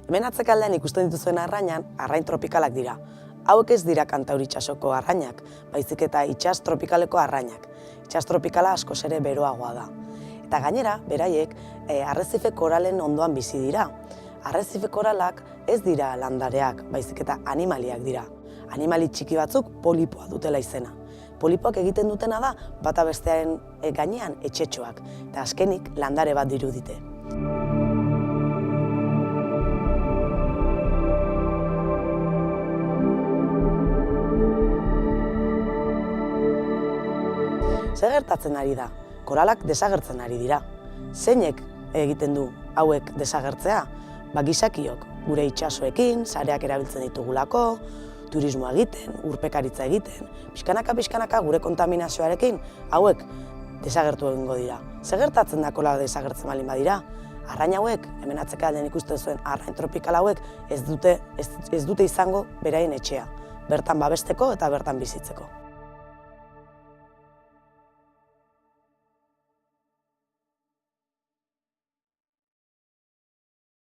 Hemen atzekaldean ikusten dituzuen arrainan, arrain tropikalak dira. Hauek ez dira Kantauri itsasoko arrainak, baizik eta itsas tropikaleko arrainak. Itsas tropikala askoz ere beroagoa da. Eta gainera, beraiek, arrezife koralen ondoan bizi dira. Arrezife koralak ez dira landareak, baizik eta animaliak dira. Animali txiki batzuk polipoa dutela izena. Polipoak egiten dutena da, bata bestearen gainean etxetxoak, eta azkenik landare bat dirudite. Zer gertatzen ari da? Koralak desagertzen ari dira. Zeinek egiten du hauek desagertzea? Gizakiok, gure itsasoekin, sareak erabiltzen ditugulako, turismoa egiten, urpekaritza egiten, pixkanaka gure kontaminazioarekin, hauek desagertu egingo dira. Zer gertatzen da koralak desagertzen baldin badira? Arrain hauek, hemen atzekaldean ikusten zuen arrain tropikal hauek, ez dute izango beraien etxea, bertan babesteko eta bertan bizitzeko.